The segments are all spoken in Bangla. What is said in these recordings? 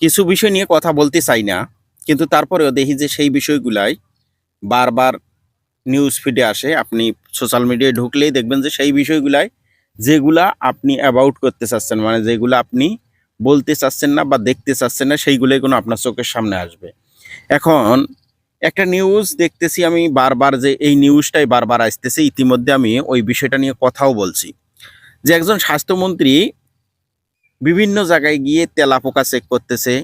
কিছু বিষয় নিয়ে কথা বলতে চাই না, কিন্তু তারপরেও দেখি যে সেই বিষয়গুলাই বারবার নিউজ ফিডে আসে। আপনি সোশ্যাল মিডিয়ায় ঢুকলেই দেখবেন যে সেই বিষয়গুলাই যেগুলা আপনি অ্যাবাউট করতে চাচ্ছেন, মানে যেগুলো আপনি বলতে চাচ্ছেন না বা দেখতে চাচ্ছেন না, সেইগুলোই কোনো আপনার চোখের সামনে আসবে। এখন একটা নিউজ দেখতেছি আমি বারবার, যে এই নিউজটাই বারবার আসতেছে। ইতিমধ্যে আমি ওই বিষয়টা নিয়ে কথাও বলছি যে একজন স্বাস্থ্যমন্ত্রী বিভিন্ন জায়গায় গিয়ে তেলাপোকা চেক করতেছে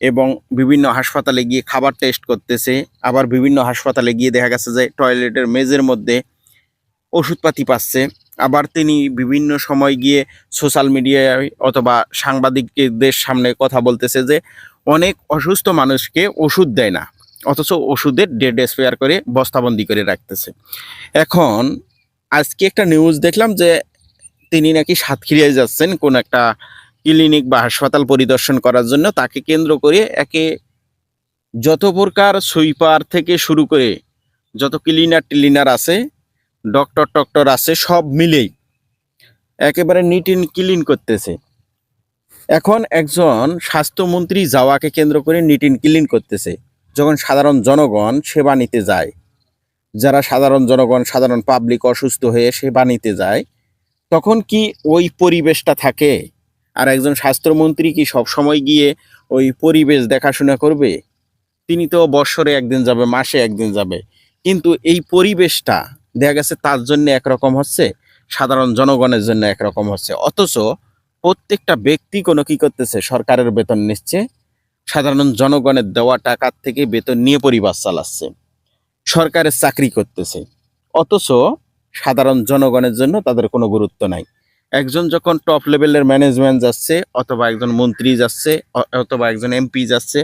এবং বিভিন্ন হাসপাতালে গিয়ে খাবার টেস্ট করতেছে। আবার বিভিন্ন হাসপাতালে গিয়ে দেখা গেছে যে টয়লেটের মেঝের মধ্যে ওষুধপাতি পাচ্ছে। আবার তিনি বিভিন্ন সময় গিয়ে সোশ্যাল মিডিয়ায় অথবা সাংবাদিকদের সামনে কথা বলতেছে যে অনেক অসুস্থ মানুষকে ওষুধ দেয় না, অথচ ওষুধের ডেট এক্সপায়ার করে বস্তাবন্দি করে রাখতেছে। এখন আজকে একটা নিউজ দেখলাম যে তিনি নাকি সাতক্ষীরায় যাচ্ছেন কোন একটা ক্লিনিক বা হাসপাতাল পরিদর্শন করার জন্য। তাকে কেন্দ্র করে একে যত প্রকার সুইপার থেকে শুরু করে যত ক্লিনার আছে, ডক্টর আছে, সব মিলেই একেবারে নিট অ্যান্ড ক্লিন করতেছে। এখন একজন স্বাস্থ্যমন্ত্রী যাওয়াকে কেন্দ্র করে নিট অ্যান্ড ক্লিন করতেছে, যখন সাধারণ জনগণ সেবা নিতে যায়, যারা সাধারণ জনগণ, সাধারণ পাবলিক অসুস্থ হয়ে সেবা নিতে যায়, তখন কি ওই পরিবেশটা থাকে? আর একজন স্বাস্থ্যমন্ত্রী কি সব সময় গিয়ে ওই পরিবেশ দেখাশোনা করবে? তিনি তো বৎসরে একদিন যাবে, মাসে একদিন যাবে, কিন্তু এই পরিবেশটা দেখা গেছে তার জন্য একরকম হচ্ছে, সাধারণ জনগণের জন্য একরকম হচ্ছে। অথচ প্রত্যেকটা ব্যক্তি কোনো কি করতেছে, সরকারের বেতন নিচ্ছে, সাধারণ জনগণের দেওয়া টাকার থেকে বেতন নিয়ে পরিবার চালাচ্ছে, সরকারের চাকরি করতেছে, অথচ সাধারণ জনগণের জন্য তাদের কোনো গুরুত্ব নাই। একজন যখন টপ লেভেলের ম্যানেজমেন্ট যাচ্ছে, অথবা একজন মন্ত্রী যাচ্ছে, অথবা একজন এমপি যাচ্ছে,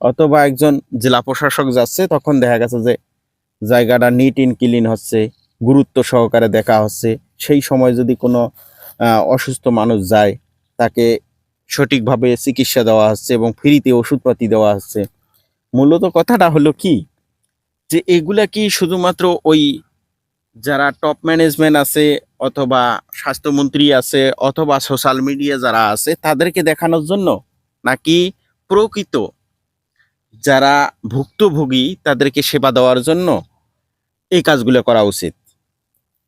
অথবা একজন জেলা প্রশাসক যাচ্ছে, তখন দেখা গেছে যে জায়গাটা নিট অ্যান্ড ক্লিন হচ্ছে, গুরুত্ব সহকারে দেখা হচ্ছে। সেই সময় যদি কোনো অসুস্থ মানুষ যায়, তাকে সঠিকভাবে চিকিৎসা দেওয়া হচ্ছে এবং ফ্রিতে ওষুধপাতি দেওয়া হচ্ছে। মূলত কথাটা হলো কি, যে এগুলা কি শুধুমাত্র ওই যারা টপ ম্যানেজমেন্ট আছে, অথবা স্বাস্থ্যমন্ত্রী আছে, অথবা সোশ্যাল মিডিয়া যারা আছে, তাদেরকে দেখানোর জন্য, নাকি প্রকৃত যারা ভুক্তভোগী তাদেরকে সেবা দেওয়ার জন্য এই কাজগুলো করা উচিত?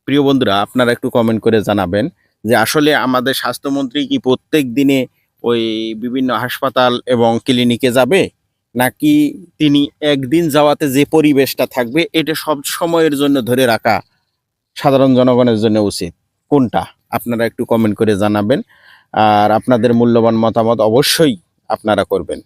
প্রিয় বন্ধুরা, আপনারা একটু কমেন্ট করে জানাবেন যে আসলে আমাদের স্বাস্থ্যমন্ত্রী কি প্রত্যেক দিনে ওই বিভিন্ন হাসপাতাল এবং ক্লিনিকে যাবে, নাকি তিনি একদিন যাওয়াতে যে পরিবেশটা থাকবে এটা সব সময়ের জন্য ধরে রাখা সাধারণ জনগণের জন্য উচিত? কোনটা? আপনারা একটু কমেন্ট করে জানাবেন। আর আপনাদের মূল্যবান মতামত অবশ্যই আপনারা করবেন।